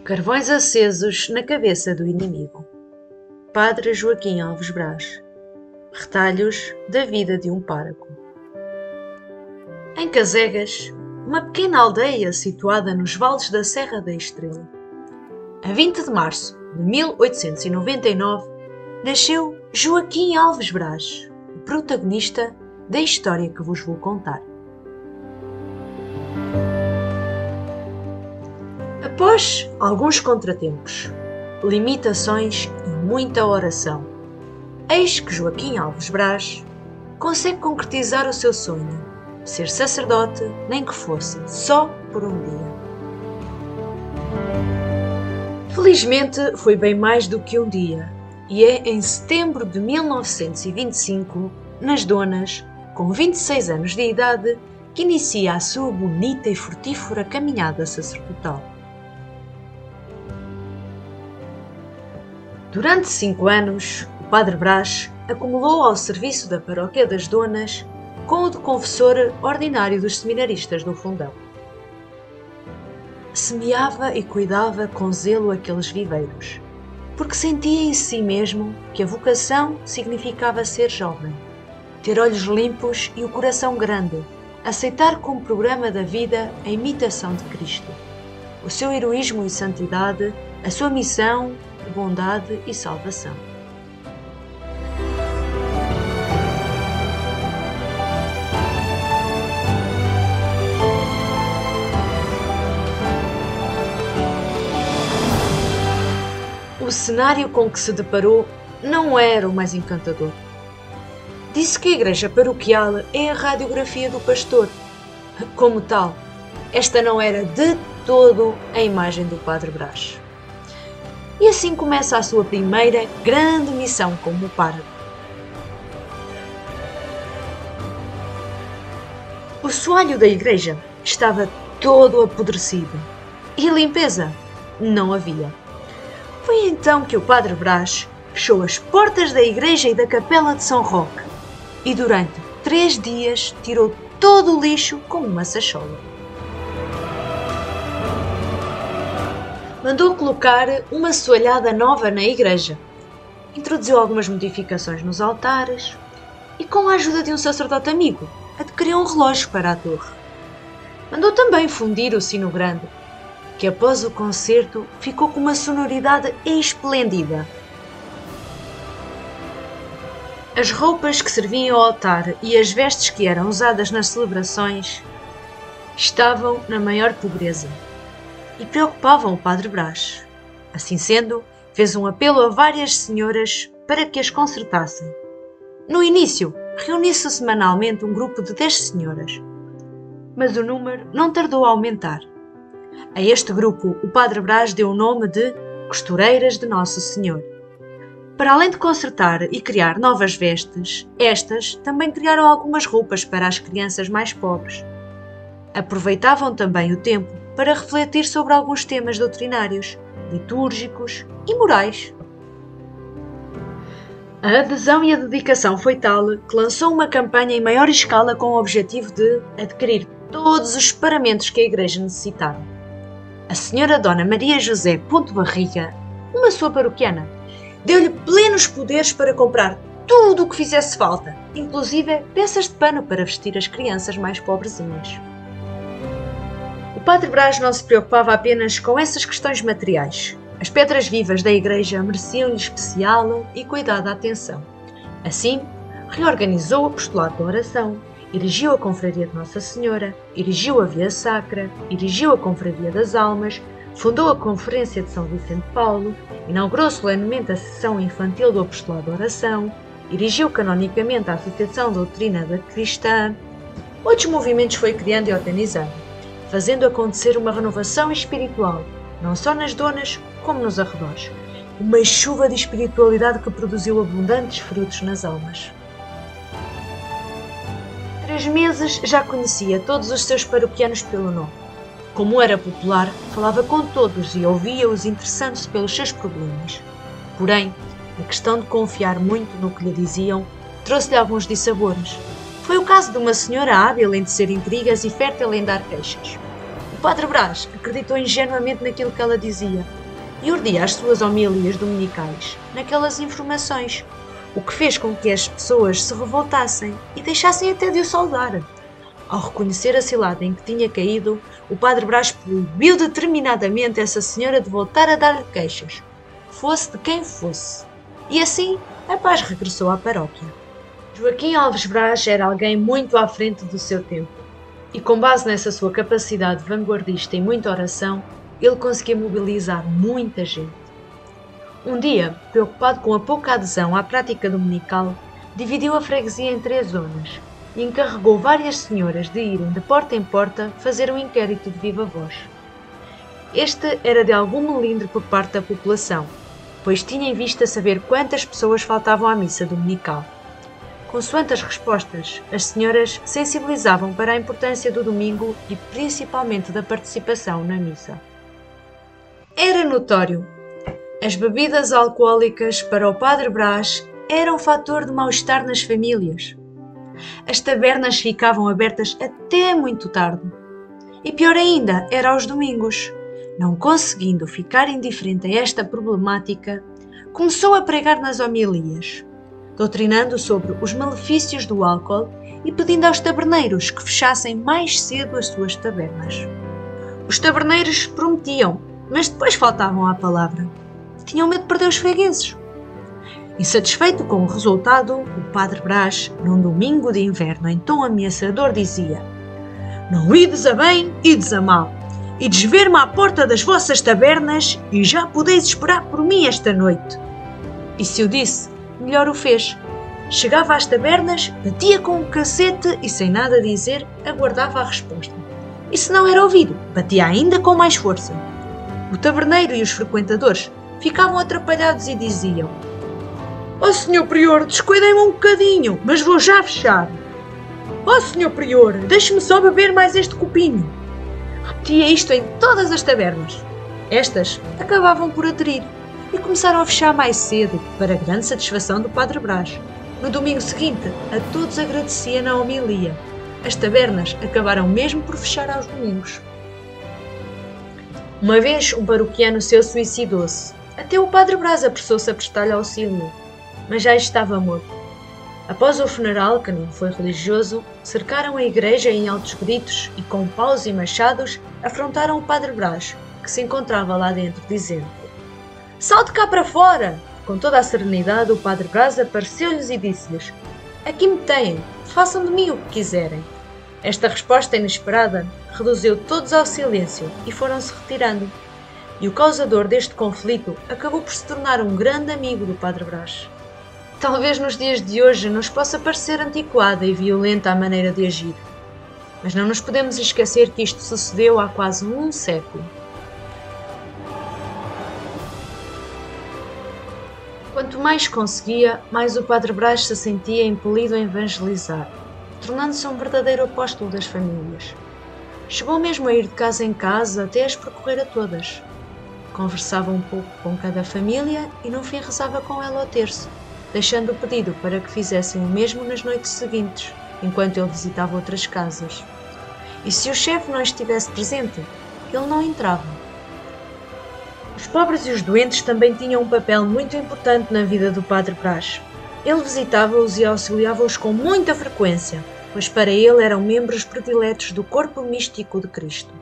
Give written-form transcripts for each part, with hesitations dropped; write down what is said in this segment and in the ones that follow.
Carvões acesos na cabeça do inimigo. Padre Joaquim Alves Braz. Retalhos da vida de um pároco. Em Casegas, uma pequena aldeia situada nos vales da Serra da Estrela, a 20 de março de 1899, nasceu Joaquim Alves Braz, o protagonista da história que vos vou contar. Após alguns contratempos, limitações e muita oração, eis que Joaquim Alves Braz consegue concretizar o seu sonho, ser sacerdote, nem que fosse só por um dia. Felizmente foi bem mais do que um dia, e é em setembro de 1925, nas Donas, com 26 anos de idade, que inicia a sua bonita e frutífera caminhada sacerdotal. Durante 5 anos, o Padre Braz acumulou ao serviço da Paróquia das Donas com o de confessor ordinário dos seminaristas do Fundão. Semeava e cuidava com zelo aqueles viveiros, porque sentia em si mesmo que a vocação significava ser jovem, ter olhos limpos e o coração grande, aceitar como programa da vida a imitação de Cristo, o seu heroísmo e santidade, a sua missão, bondade e salvação. O cenário com que se deparou não era o mais encantador. Disse que a igreja paroquial é a radiografia do pastor. Como tal, esta não era de todo a imagem do Padre Braz. E assim começa a sua primeira grande missão como pároco. O soalho da igreja estava todo apodrecido e limpeza não havia. Foi então que o Padre Braz fechou as portas da igreja e da capela de São Roque e durante 3 dias tirou todo o lixo com uma sachola. Mandou colocar uma soalhada nova na igreja, introduziu algumas modificações nos altares e, com a ajuda de um sacerdote amigo, adquiriu um relógio para a torre. Mandou também fundir o sino grande, que após o concerto ficou com uma sonoridade esplêndida. As roupas que serviam ao altar e as vestes que eram usadas nas celebrações estavam na maior pobreza e preocupavam o Padre Braz. Assim sendo, fez um apelo a várias senhoras para que as consertassem. No início, reuniu-se semanalmente um grupo de 10 senhoras, mas o número não tardou a aumentar. A este grupo, o Padre Braz deu o nome de Costureiras de Nosso Senhor. Para além de consertar e criar novas vestes, estas também criaram algumas roupas para as crianças mais pobres. Aproveitavam também o tempo para refletir sobre alguns temas doutrinários, litúrgicos e morais. A adesão e a dedicação foi tal que lançou uma campanha em maior escala com o objetivo de adquirir todos os paramentos que a igreja necessitava. A senhora Dona Maria José Ponte Barriga, uma sua paroquiana, deu-lhe plenos poderes para comprar tudo o que fizesse falta, inclusive peças de pano para vestir as crianças mais pobrezinhas. O Padre Braz não se preocupava apenas com essas questões materiais. As pedras vivas da igreja mereciam-lhe especial e cuidada atenção. Assim, reorganizou o apostolado da oração, erigiu a Confraria de Nossa Senhora, erigiu a Via Sacra, erigiu a Confraria das Almas, fundou a Conferência de São Vicente Paulo, inaugurou solenemente a Seção Infantil do Apostolado da Oração, erigiu canonicamente a Associação Doutrina da Cristã. Outros movimentos foi criando e organizando, fazendo acontecer uma renovação espiritual, não só nas Donas, como nos arredores. Uma chuva de espiritualidade que produziu abundantes frutos nas almas. 3 meses já conhecia todos os seus paroquianos pelo nome. Como era popular, falava com todos e ouvia-os interessando-se pelos seus problemas. Porém, a questão de confiar muito no que lhe diziam trouxe-lhe alguns dissabores. Foi o caso de uma senhora hábil em tecer intrigas e fértil em dar queixas. Padre Brás acreditou ingenuamente naquilo que ela dizia e urdia as suas homilias dominicais naquelas informações, o que fez com que as pessoas se revoltassem e deixassem até de o saudar. Ao reconhecer a cilada em que tinha caído, o Padre Brás proibiu determinadamente essa senhora de voltar a dar-lhe queixas, fosse de quem fosse. E assim, a paz regressou à paróquia. Joaquim Alves Brás era alguém muito à frente do seu tempo, e com base nessa sua capacidade vanguardista e muita oração, ele conseguia mobilizar muita gente. Um dia, preocupado com a pouca adesão à prática dominical, dividiu a freguesia em 3 zonas e encarregou várias senhoras de irem de porta em porta fazer um inquérito de viva voz. Este era de algum melindre por parte da população, pois tinha em vista saber quantas pessoas faltavam à missa dominical. Consoante as respostas, as senhoras sensibilizavam para a importância do domingo e principalmente da participação na missa. Era notório. As bebidas alcoólicas para o Padre Brás eram um fator de mal-estar nas famílias. As tabernas ficavam abertas até muito tarde. E pior ainda, era aos domingos. Não conseguindo ficar indiferente a esta problemática, começou a pregar nas homilias, doutrinando sobre os malefícios do álcool e pedindo aos taberneiros que fechassem mais cedo as suas tabernas. Os taberneiros prometiam, mas depois faltavam à palavra. Tinham medo de perder os fregueses. Insatisfeito com o resultado, o Padre Brás, num domingo de inverno em tom ameaçador, dizia: "Não ides a bem, ides a mal. Ides ver-me à porta das vossas tabernas e já podeis esperar por mim esta noite." E se o disse, melhor o fez. Chegava às tabernas, batia com um cacete e, sem nada dizer, aguardava a resposta. E se não era ouvido, batia ainda com mais força. O taberneiro e os frequentadores ficavam atrapalhados e diziam: "Ó Senhor Prior, descuidei-me um bocadinho, mas vou já fechar." "Ó Senhor Prior, deixe-me só beber mais este copinho." Repetia isto em todas as tabernas. Estas acabavam por aderir e começaram a fechar mais cedo, para grande satisfação do Padre Brás. No domingo seguinte, a todos agradecia na homilia. As tabernas acabaram mesmo por fechar aos domingos. Uma vez um paroquiano seu suicidou-se. Até o Padre Brás apressou-se a prestar-lhe auxílio, mas já estava morto. Após o funeral, que não foi religioso, cercaram a igreja em altos gritos e, com paus e machados, afrontaram o Padre Brás, que se encontrava lá dentro, dizendo: "Salte cá para fora!" Com toda a serenidade, o Padre Brás apareceu-lhes e disse-lhes: "Aqui me têm, façam de mim o que quiserem." Esta resposta inesperada reduziu todos ao silêncio e foram-se retirando. E o causador deste conflito acabou por se tornar um grande amigo do Padre Brás. Talvez nos dias de hoje nos possa parecer antiquada e violenta a maneira de agir, mas não nos podemos esquecer que isto sucedeu há quase um século. Quanto mais conseguia, mais o Padre Brás se sentia impelido a evangelizar, tornando-se um verdadeiro apóstolo das famílias. Chegou mesmo a ir de casa em casa até as percorrer a todas. Conversava um pouco com cada família e no fim rezava com ela ao terço, deixando o pedido para que fizessem o mesmo nas noites seguintes, enquanto ele visitava outras casas. E se o chefe não estivesse presente, ele não entrava. Os pobres e os doentes também tinham um papel muito importante na vida do Padre Brás. Ele visitava-os e auxiliava-os com muita frequência, pois para ele eram membros prediletos do corpo místico de Cristo.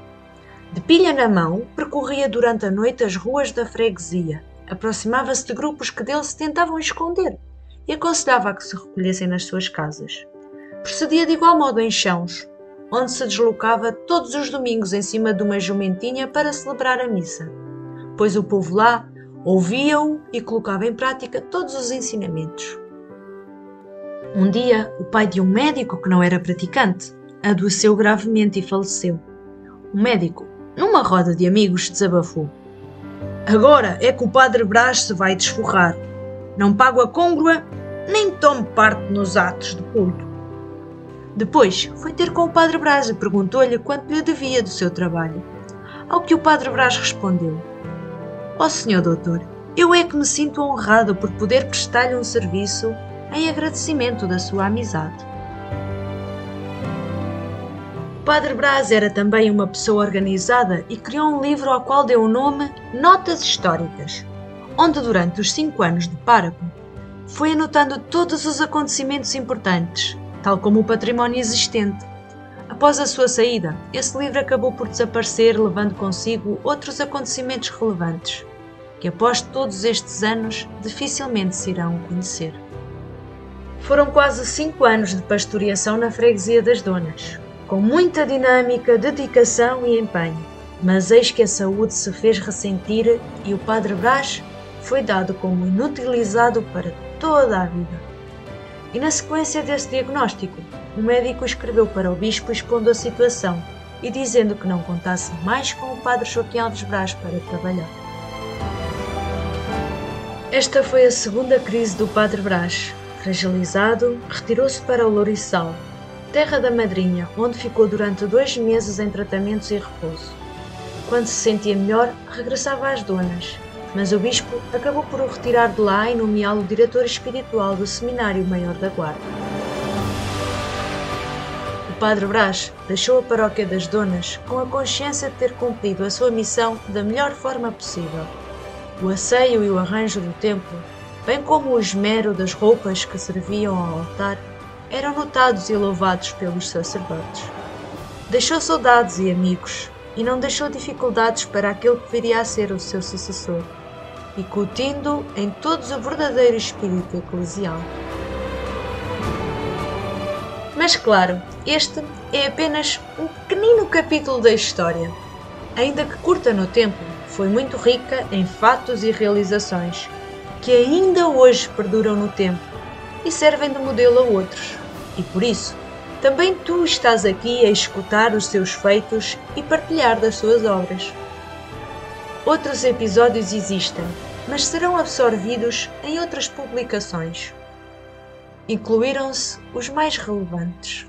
De pilha na mão, percorria durante a noite as ruas da freguesia, aproximava-se de grupos que dele se tentavam esconder e aconselhava a que se recolhessem nas suas casas. Procedia de igual modo em Chãos, onde se deslocava todos os domingos em cima de uma jumentinha para celebrar a missa, pois o povo lá ouvia-o e colocava em prática todos os ensinamentos. Um dia, o pai de um médico que não era praticante adoeceu gravemente e faleceu. O médico, numa roda de amigos, desabafou: "Agora é que o Padre Brás se vai desforrar. Não pago a côngrua, nem tomo parte nos atos de culto." Depois foi ter com o Padre Brás e perguntou-lhe quanto lhe devia do seu trabalho. Ao que o Padre Brás respondeu: "Ó Senhor Doutor, eu é que me sinto honrado por poder prestar-lhe um serviço em agradecimento da sua amizade." Padre Brás era também uma pessoa organizada e criou um livro ao qual deu o nome Notas Históricas, onde durante os 5 anos de pároco foi anotando todos os acontecimentos importantes, tal como o património existente. Após a sua saída, esse livro acabou por desaparecer, levando consigo outros acontecimentos relevantes, que após todos estes anos dificilmente se irão conhecer. Foram quase 5 anos de pastoreação na freguesia das Donas, com muita dinâmica, dedicação e empenho, mas eis que a saúde se fez ressentir e o Padre Brás foi dado como inutilizado para toda a vida. E na sequência desse diagnóstico, o médico escreveu para o bispo expondo a situação e dizendo que não contasse mais com o Padre Joaquim Alves Brás para trabalhar. Esta foi a segunda crise do Padre Brás. Fragilizado, retirou-se para o Louriçal, terra da madrinha, onde ficou durante 2 meses em tratamentos e repouso. Quando se sentia melhor, regressava às Donas, mas o bispo acabou por o retirar de lá e nomeá-lo diretor espiritual do Seminário Maior da Guarda. O Padre Brás deixou a paróquia das Donas com a consciência de ter cumprido a sua missão da melhor forma possível. O asseio e o arranjo do templo, bem como o esmero das roupas que serviam ao altar, eram notados e louvados pelos sacerdotes. Deixou saudades e amigos, e não deixou dificuldades para aquele que viria a ser o seu sucessor, incutindo em todos o verdadeiro espírito eclesial. Mas claro, este é apenas um pequenino capítulo da história. Ainda que curta no tempo, foi muito rica em fatos e realizações, que ainda hoje perduram no tempo e servem de modelo a outros. E por isso, também tu estás aqui a escutar os seus feitos e partilhar das suas obras. Outros episódios existem, mas serão absorvidos em outras publicações. Incluíram-se os mais relevantes.